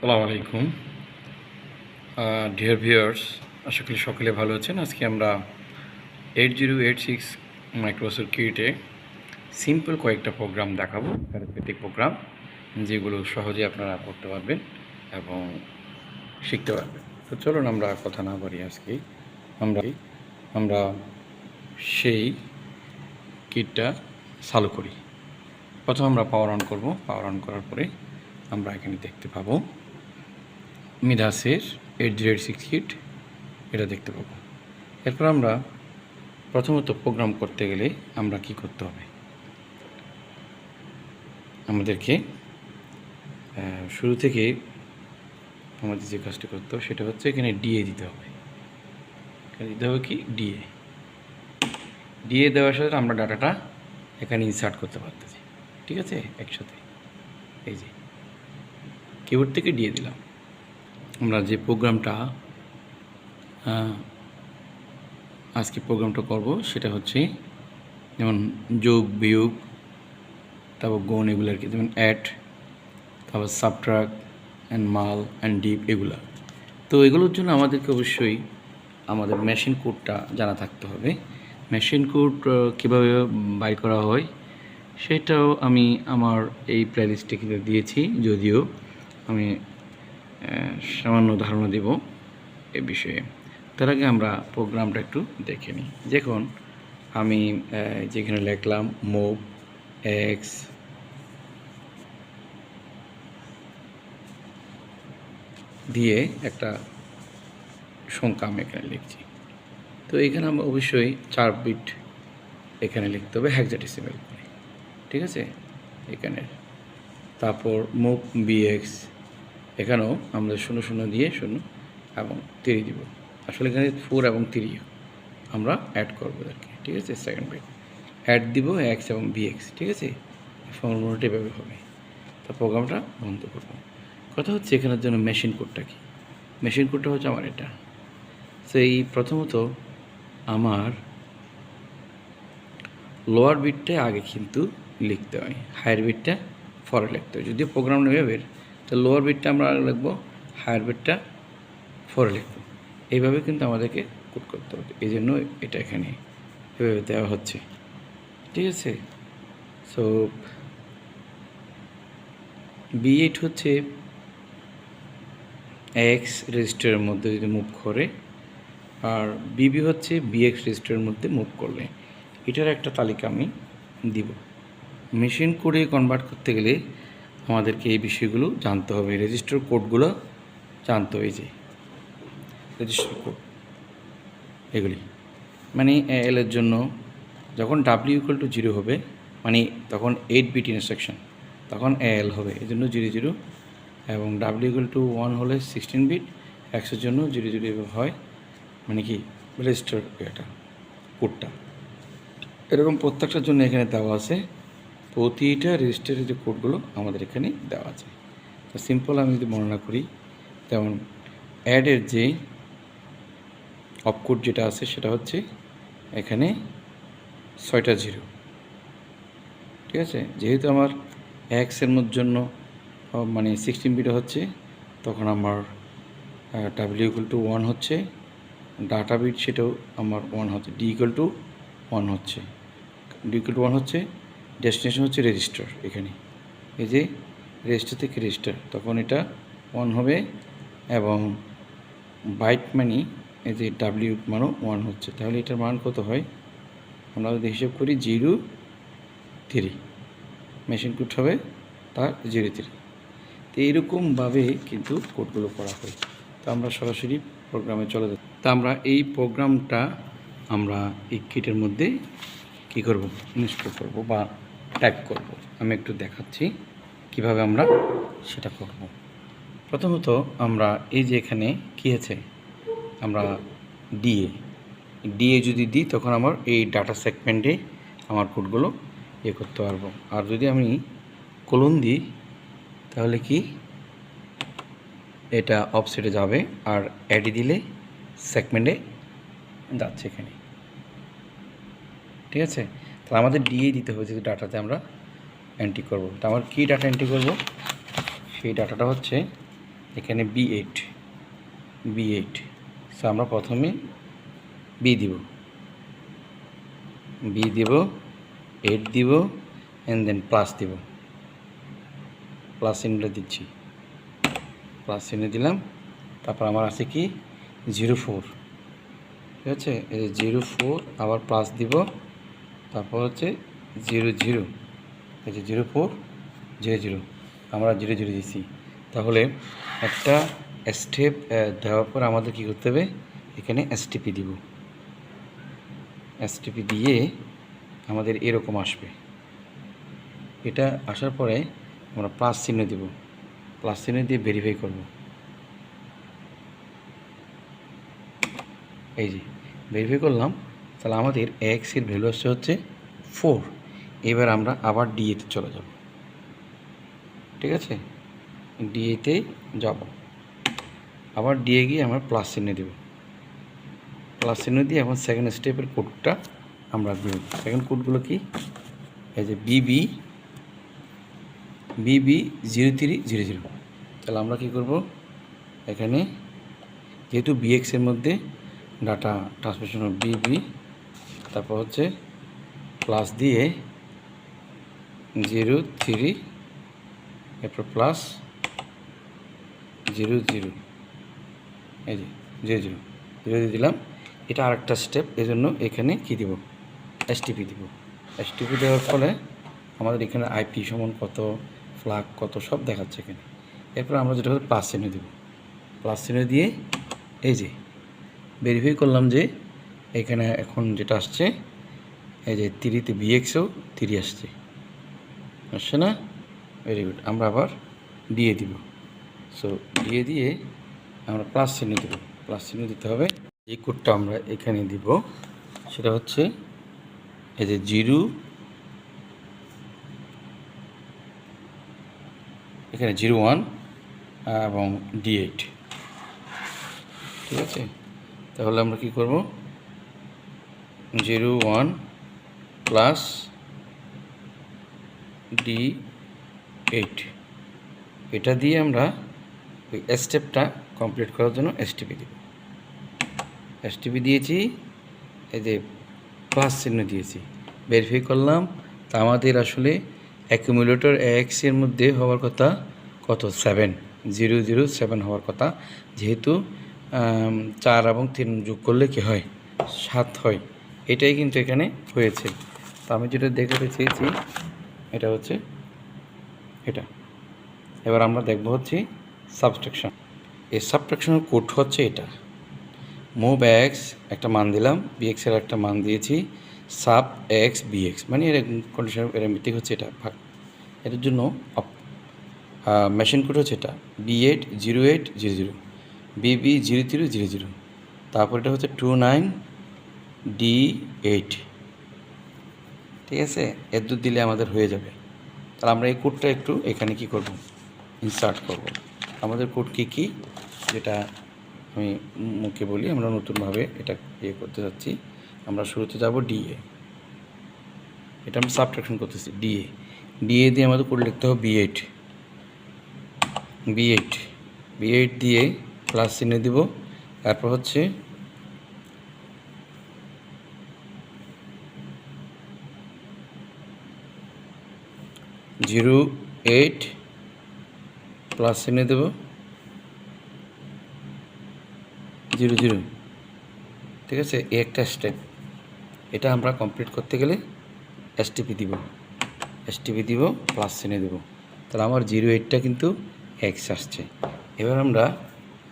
আসসালামু আলাইকুম dear viewers, আশা করি সকলে ভালো আছেন। আজকে আমরা 8086 মাইক্রোসফট কিটে সিম্পল কয়েকটা প্রোগ্রাম দেখাবো, অ্যারিথমেটিক প্রোগ্রাম, যেগুলো সহজে আপনারা করতে পারবেন এবং শিখতে পারবেন। তো চলুন আমরা কথা না বাড়ি আজকে আমরা সেই কিটটা চালু করি। প্রথম আমরা পাওয়ার অন করব। পাওয়ার অন করার পরে আমরা এখানে দেখতে পাবো মিডাসের 8086 কিট, এটা দেখতে পাবো। এরপর আমরা প্রথমত প্রোগ্রাম করতে গেলে আমরা কি করতে হবে, আমাদেরকে শুরু থেকে আমাদের যে কাজটা করতে হবে সেটা হচ্ছে এখানে ডিএ দিতে হবে। এখানে দিতে হবে কি ডিএ দেওয়ার সাথে আমরা ডাটাটা এখানে ইনসার্ট করতে পারতেছি। ঠিক আছে, একসাথে এই যে কিবোর্ড থেকে ডিএ দিলাম। আমরা যে প্রোগ্রামটা আজকে প্রোগ্রামটা করব সেটা হচ্ছে যেমন যোগ বিয়োগ, তারপর গুণ, এগুলো আর কি, যেমন অ্যাড, তারপর সাবট্রাক্ট অ্যান্ড মাল অ্যান্ড ডিপ, এগুলো। তো এগুলোর জন্য আমাদেরকে অবশ্যই আমাদের মেশিন কোডটা জানা থাকতে হবে। মেশিন কোড কীভাবে বাই করা হয় সেটাও আমি আমার এই প্লেলিস্টে কিন্তু দিয়েছি, যদিও আমি সামান্য ধারণা দেব এ বিষয়ে। তার আগে আমরা প্রোগ্রামটা একটু দেখে নিই। দেখুন, আমি যেখানে লিখলাম মুভ এক্স দিয়ে একটা সংখ্যা আমি এখানে লিখছি। তো এখানে আমরা অবশ্যই 4 বিট এখানে লিখতে হবে হেক্সাডেসিমাল করে। ঠিক আছে, এখানে তারপর মুভ বিএক্স, এখানেও আমরা 0 দিয়ে 0 এবং 3 দিব। আসলে এখানে 4 এবং 3 আমরা অ্যাড করবো আর কি। ঠিক আছে, সেকেন্ড বিট অ্যাড দিব এক্স এবং বিএক্স। ঠিক আছে, ফর্মুলাটা এভাবে হবে। তা প্রোগ্রামটা বন্ধ করব। কথা হচ্ছে এখানের জন্য মেশিন কোডটা কি, মেশিন কোডটা হচ্ছে আমার এটা। সেই প্রথমত আমার লোয়ার বিটটা আগে কিন্তু লিখতে হয়, হায়ার বিটটা পরে লিখতে হয়। যদিও প্রোগ্রাম নেবে তো লোয়ার বিটটা আমরা আগে লিখবো, হায়ার বিটটা পরে লিখবো। এইভাবে কিন্তু আমাদেরকে কোড করতে হবে, এই জন্য এটা এখানে এভাবে দেওয়া হচ্ছে। ঠিক আছে, সো B8 হচ্ছে এক্স রেজিস্টারের মধ্যে যদি মুভ করে, আর বিবি হচ্ছে বিএক্স রেজিস্টারের মধ্যে মুভ করলে। এটার একটা তালিকা আমি দিব। মেশিন কোডে কনভার্ট করতে গেলে আমাদেরকে এই বিষয়গুলো জানতে হবে, রেজিস্টার কোডগুলো জানতে হবে। যে রেজিস্টার কোড এগুলি মানে এলের জন্য যখন W=0 হবে, মানে তখন 8 বিট ইনস্ট্রাকশন, তখন এল হবে, এই জন্য 00, এবং W=1 হলে 16 বিট, এক্সের জন্য 00 হয়, মানে কি রেজিস্টার এটা কোডটা। এরকম প্রত্যেকটার জন্য এখানে দেওয়া আছে, প্রতিটা রেজিস্টারের যে কোডগুলো আমাদের এখানে দেওয়া আছে। তো সিম্পল আমি যদি বর্ণনা করি, যেমন অ্যাডের যে অপকোড যেটা আছে সেটা হচ্ছে এখানে 6টা 0। ঠিক আছে, যেহেতু আমার এক্সের জন্য মানে 16 বিট হচ্ছে, তখন আমার W=1 হচ্ছে, ডাটা বিট সেটাও আমার 1 হচ্ছে, D=1 হচ্ছে, D=1 হচ্ছে, ডেস্টিনেশন হচ্ছে রেজিস্টার। এখানে এই যে রেজিস্টার থেকে রেজিস্টার, তখন এটা 1 হবে, এবং বাইট মানে এই যে W মানও 1 হচ্ছে, তাহলে এটার মান কত হয় আমরা যদি হিসাব করি 03, মেশিন কোড হবে তার 03। তো এইরকমভাবে কিন্তু কোডগুলো করা হয়। তো আমরা সরাসরি প্রোগ্রামে চলে যাব। তা আমরা এই প্রোগ্রামটা আমরা এই কিটের মধ্যে কী করব, ইনস্টল করব বা টাইপ করব। আমি একটু দেখাচ্ছি কিভাবে আমরা সেটা করব। প্রথমত আমরা এই যে এখানে কী আছে, আমরা ডিএ যদি দিই তখন আমার এই ডাটা সেগমেন্টে আমার কোডগুলো করতে পারবো। আর যদি আমি কোলন দিই তাহলে কি এটা অফসেটে যাবে, আর অ্যাডি দিলে সেগমেন্টে যাচ্ছে এখানে। ঠিক আছে, তাহলে আমাদের ডিএ দিতে হবে যদি ডাটাতে আমরা এন্ট্রি করব। তো আমার কী ডাটা এন্ট্রি করব, সেই ডাটাটা হচ্ছে এখানে B8 সো আমরা প্রথমে বি দিব 8 দিব অ্যান্ড দেন প্লাস দিব, প্লাস চিহ্নটা দিচ্ছি, প্লাস চিহ্ন দিলাম। তারপর আমার আছে কি 04, ঠিক আছে, এই যে 04 আবার প্লাস দিব, তারপর হচ্ছে 00, এই যে 04 00 আমরা 00 দিচ্ছি। তাহলে একটা স্টেপ দেওয়ার পর আমাদের কী করতে হবে, এখানে এসটিপি দিব, এসটিপি দিয়ে আমাদের এরকম আসবে। এটা আসার পরে আমরা প্লাস চিহ্ন দিব, প্লাস চিহ্ন দিয়ে ভেরিফাই করব। এই যে ভেরিফাই করলাম, তাহলে আমাদের এক্সের ভ্যালু আসছে হচ্ছে 4। এবার আমরা আবার ডিএতে চলে যাব, ঠিক আছে, ডিএতে যাব, আবার ডিএ গিয়ে আমরা প্লাস চিহ্ন দেব, প্লাস চিহ্ন দিয়ে এখন সেকেন্ড স্টেপের কোডটা আমরা দেব। সেকেন্ড কোডগুলো কি, এই যে বিবি 0300। তাহলে আমরা কি করব, এখানে যেহেতু বিএক্সের মধ্যে ডাটা ট্রান্সমিশন বিবি, তারপর হচ্ছে প্লাস দিয়ে 03, এরপর প্লাস 00, এই যে 00 দিলাম। এটা আরেকটা স্টেপ, এজন্য এখানে কি দিব, এসটিপি দিব। এসটিপি দেওয়ার ফলে আমাদের এখানে আইপি সমান কত, ফ্ল্যাগ কত সব দেখাচ্ছে এখানে। এরপর আমরা যেটা হচ্ছে প্লাস চিহ্ন দেব, প্লাস চিহ্ন দিয়ে এই যে ভেরিফাই করলাম যে এখানে এখন যেটা আসছে এই যে 3তে বিএক্সও 3 আসছে না, ভেরি গুড। আমরা আবার দিয়ে দিব, সো দিয়ে আমরা প্লাস চিহ্ন দেব, প্লাস চিহ্ন দিতে হবে। এই কোডটা আমরা এখানে দিব, সেটা হচ্ছে এই যে 0, এখানে 01 এবং D8, ঠিক আছে। তাহলে আমরা কি করব, 01 প্লাস D8, এটা দিয়ে আমরা ওই স্টেপটা কমপ্লিট করার জন্য এসটিপি দেব। এসটিপি দিয়েছি, এই যে প্লাস চিহ্ন দিয়েছি, ভেরিফাই করলাম। তা আমাদের আসলে অ্যাকুমুলেটর এক্স এর মধ্যে হওয়ার কথা কত, 7007 হওয়ার কথা, যেহেতু 4 এবং 3 যোগ করলে কি হয়, 7 হয়। এটাই কিন্তু এখানে হয়েছে। তো আমি যেটা দেখাতে চেয়েছি এটা হচ্ছে এটা। এবার আমরা দেখব হচ্ছে সাবট্রাকশন। এই সাবট্রাকশনের কোড হচ্ছে এটা, মুভ এক্স একটা মান দিলাম, বিএক্সের একটা মান দিয়েছি, সাব এক্স বিএক্স, মানে এর কন্ডিশন প্যারামিটার হচ্ছে এটা ভাগ। এটার জন্য মেশিন কোড হচ্ছে এটা B8 0800, BB 0300, তারপর এটা হচ্ছে 29 D8, ঠিক আছে। এর দুধ দিলে আমাদের হয়ে যাবে। তাহলে আমরা এই কোডটা একটু এখানে কি করব, ইনসার্ট করব। আমাদের কোড কি যেটা আমি মুখে বলি, আমরা নতুনভাবে এটা করতে যাচ্ছি। আমরা শুরুতে যাব ডিএ, এটা আমরা সাবট্রাকশন করতেছি, ডিএ দিয়ে আমাদের কোড লিখতে হবে B8 দিয়ে প্লাস চিহ্ন দিব, তারপর হচ্ছে 08 প্লাস চিহ্ন দেব 00, ঠিক আছে। এই একটা স্টেপ, এটা আমরা কমপ্লিট করতে গেলে এসটিপি দিব, প্লাস চিহ্ন দেব। তাহলে আমার 08টা কিন্তু এক্স আসছে। এবার আমরা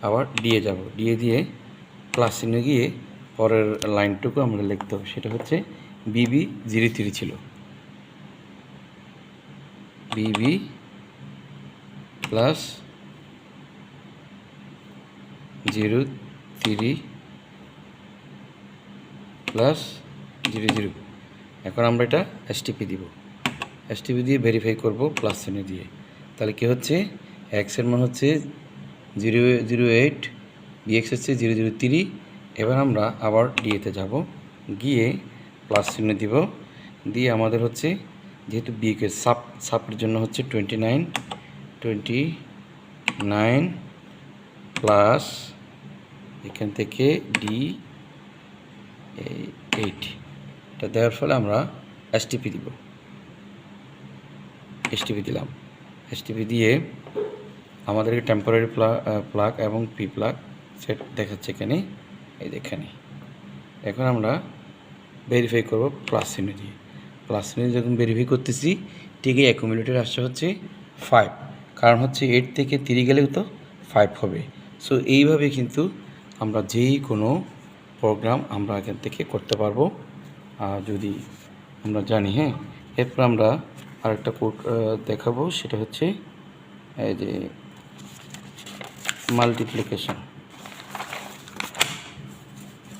আবার ডিএ যাব, ডিএ দিয়ে প্লাস চিহ্ন গিয়ে পরের লাইনটুকু আমরা লিখতে হবে, সেটা হচ্ছে BB 03 ছিল, BB প্লাস 03 প্লাস 00। এখন আমরা এটা এসটিপি দিব, এসটিপি দিয়ে ভেরিফাই করব প্লাস চিহ্ন দিয়ে। তাহলে কী হচ্ছে, এক্সের মান হচ্ছে 008, বিএক্স হচ্ছে 003। এবার আমরা আবার ডিএতে যাব, গিয়ে প্লাস চিহ্ন দিব, দিয়ে আমাদের হচ্ছে যেহেতু বিএকে সাপের জন্য হচ্ছে 29 প্লাস এখান থেকে ডি 8 এটা দেওয়ার ফলে আমরা এসটিপি দিব, এসটিপি দিলাম। এসটিপি দিয়ে আমাদেরকে টেম্পোরারি প্লাগ এবং পি প্লাগ সেট দেখাচ্ছে এখানে, এই এখানে। এখন আমরা ভেরিফাই করব প্লাস চিহ্ন দিয়ে। প্লাস চিহ্ন যখন ভেরিফাই করতেছি ঠিকই অ্যাকুমুলেটর আসছে হচ্ছে 5, কারণ হচ্ছে 8 থেকে 3 গেলেও তো 5 হবে। সো এইভাবে কিন্তু আমরা যেই কোনো প্রোগ্রাম আমরা এখান থেকে করতে পারবো যদি আমরা জানি। হ্যাঁ, এরপর আমরা আরেকটা কোড দেখাবো, সেটা হচ্ছে এই যে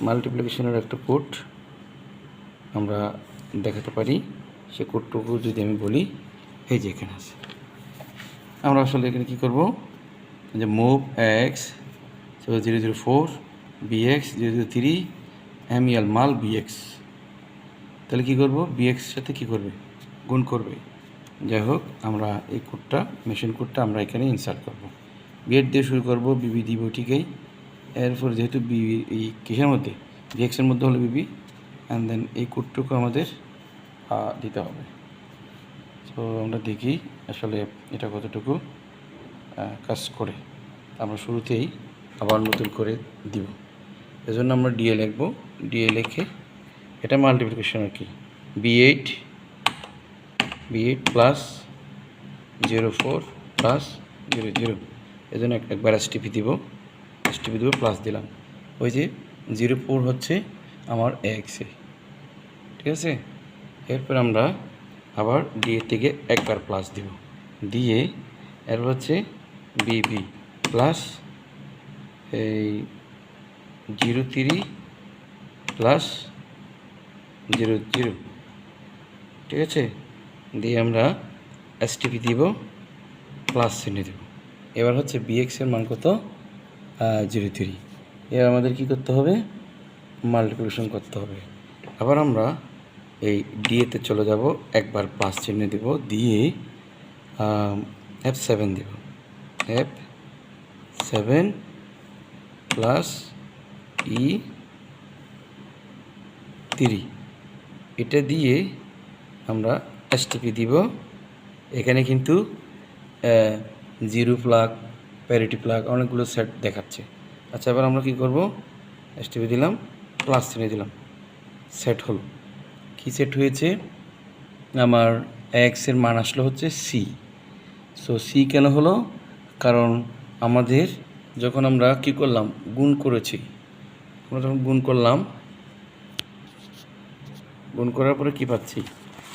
মাল্টিপ্লিকেশনের একটা কোড আমরা দেখাতে পারি। সে কোডটুকু যদি আমি বলি, এই যে এখানে আছে। আমরা আসলে এখানে কী করব, যে মুভ এক্স 004 বিএক্স 003 এমইএল মাল বিএক্স, তাহলে কী করব, বিএক্স সাথে কী করবে, গুণ করবে। যাই হোক, আমরা এই কোডটা, মেশিন কোডটা আমরা এখানে ইনসার্ট করব। বিএড দিয়ে শুরু করব, বিবি দিব ঠিকই। এরপর যেহেতু বিবি এই কিসের মধ্যে, বিএক্সের মধ্যে হলো বিবি, অ্যান্ড দেন এই কোডটুকু আমাদের দিতে হবে। তো আমরা দেখি আসলে এটা কতটুকু কাজ করে। আমরা শুরুতেই আবার নতুন করে দিব, এজন্য আমরা ডিএ লিখব। ডিএ লিখে এটা মাল্টিপ্লিকেশন আর কি, B8 প্লাস 04 প্লাস 00, এজন্য একবার এসটিপি দিব, প্লাস দিলাম। ওই যে 04 হচ্ছে আমার এক্সে, ঠিক আছে। এরপর আমরা আবার ডিএ থেকে একবার প্লাস দিব, দিয়ে এরপর হচ্ছে বিবি প্লাস এই 03 প্লাস 00, ঠিক আছে। দিয়ে আমরা এসটিপি দিব, প্লাস চিহ্ন দেব। এবার হচ্ছে বিএক্সের মান কত, 03। এবার আমাদের কি করতে হবে, মাল্টিপ্লিকেশন করতে হবে। আবার আমরা এই ডিএতে চলে যাব, একবার প্লাস চিহ্ন দেব, দিয়ে F7 দেব, F7 প্লাস E3, এটা দিয়ে আমরা এসটিপি দিব। এখানে কিন্তু 0 প্লাগ, প্যারিটি প্লাগ, অনেকগুলো সেট দেখাচ্ছে। আচ্ছা, এবার আমরা কি করব, এসটিপি দিলাম, প্লাস চিহ্ন দিলাম, সেট হলো। কি সেট হয়েছে, আমার এক্সের মান আসলো হচ্ছে সি। সো সি কেন হলো, কারণ আমাদের যখন আমরা কি করলাম, গুণ করেছি, আমরা যখন গুণ করলাম, গুণ করার পরে কি পাচ্ছি,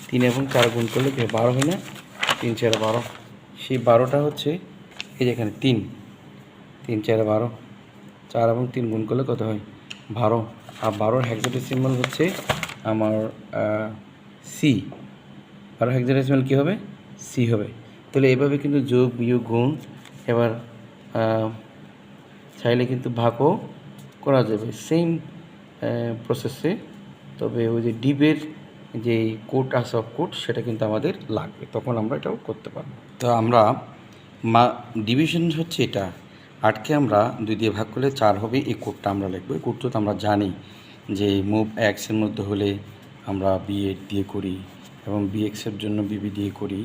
3 এবং 4 গুণ করলে 12 হয় না, 3 4 12। সেই 12টা হচ্ছে এই যে এখানে 3 4 12, 4 এবং 3 গুণ করলে কত হয়, 12। আর 12 হেক্সাডেসিমাল হচ্ছে আমার সি, 12 হেক্সাডেসিমাল কী হবে, সি হবে। তাহলে এভাবে কিন্তু যোগ বিয়োগ গুণ, এবার চাইলে কিন্তু ভাগও করা যাবে সেম প্রসেসে। তবে ওই যে ডিবের যে কোড আছে, অফ কোড, সেটা কিন্তু আমাদের লাগবে, তখন আমরা এটাও করতে পারবো। তো আমরা ডিভিশন হচ্ছে এটা, 8কে আমরা 2 দিয়ে ভাগ করলে 4 হবে, এই কোডটা আমরা লিখবো। এই কোডটা তো আমরা জানি যে মুভ এক্সের মধ্যে হলে আমরা B8 দিয়ে করি এবং বিএক্সের জন্য বিবি দিয়ে করি।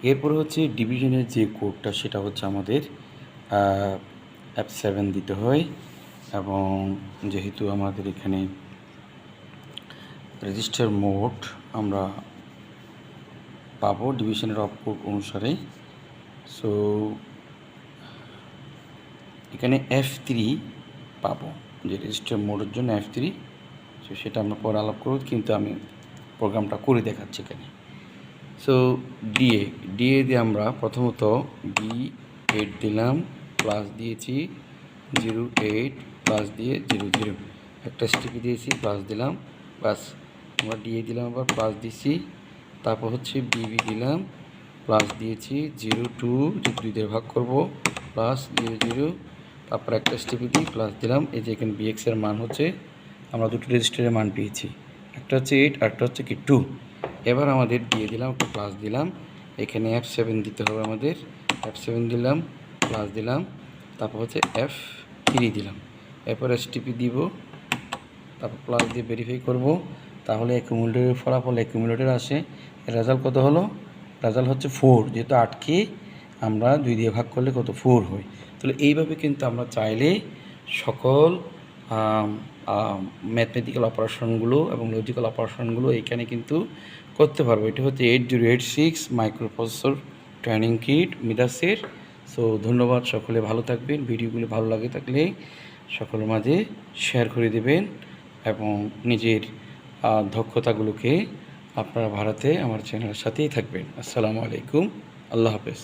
এরপরে হচ্ছে ডিভিশনের যে কোডটা, সেটা হচ্ছে আমাদের F7 দিতে হয়। এবং যেহেতু আমাদের এখানে রেজিস্টার মোড আমরা পাবো ডিভিশনের অফ কোড অনুসারে, সো এখানে F3 পাবো, যে রেজিস্টার মোডের জন্য F3, সো সেটা আমরা পরে আলাপ করব, কিন্তু আমি প্রোগ্রামটা করে দেখাচ্ছি এখানে। সো ডিএ দিয়ে আমরা প্রথমত B8 দিলাম, প্লাস দিয়েছি 08 প্লাস দিয়ে 00, একটা এসটিপি দিয়েছি, প্লাস দিলাম, বাস। আমরা ডিএ দিলাম, আবার প্লাস দিয়েছি, তারপর হচ্ছে বিবি দিলাম, প্লাস দিয়েছি 02, যে 2 দিয়ে ভাগ করব, প্লাস 00, তারপর একটা এসটিপি দিই, প্লাস দিলাম। এই যে এখানে বিএক্সের মান হচ্ছে, আমরা দুটো রেজিস্টারের মান পেয়েছি, একটা হচ্ছে 8 আর একটা হচ্ছে কি 2। এবার আমাদের দিয়ে দিলাম, একটা প্লাস দিলাম, এখানে F7 দিতে হবে আমাদের, F7 দিলাম, প্লাস দিলাম, তারপর হচ্ছে 3 দিলাম, এরপর এসটিপি দিব, তারপর প্লাস দিয়ে ভেরিফাই করব, তাহলে অ্যাকুমুলেটরের ফলাফল অ্যাকুমুলেটর আসে। রেজাল্ট কত হলো? রেজাল্ট হচ্ছে 4, যেহেতু 8কে আমরা 2 দিয়ে ভাগ করলে কত 4 হয়। তাহলে এইভাবে কিন্তু আমরা চাইলে সকল ম্যাথমেটিক্যাল অপারেশনগুলো এবং লজিক্যাল অপারেশনগুলো এখানে কিন্তু করতে পারবো। এটা হচ্ছে 8086 মাইক্রোপ্রসেসর ট্রেনিং কিট মিদাসের। সো ধন্যবাদ, সকলে ভালো থাকবেন। ভিডিওগুলো ভালো লাগে থাকলে সকলের মাঝে শেয়ার করে দেবেন এবং নিজের দক্ষতাগুলোকে আপনারা বাড়াতে আমার চ্যানেলের সাথেই থাকবেন। আসসালামু আলাইকুম, আল্লাহ হাফেজ।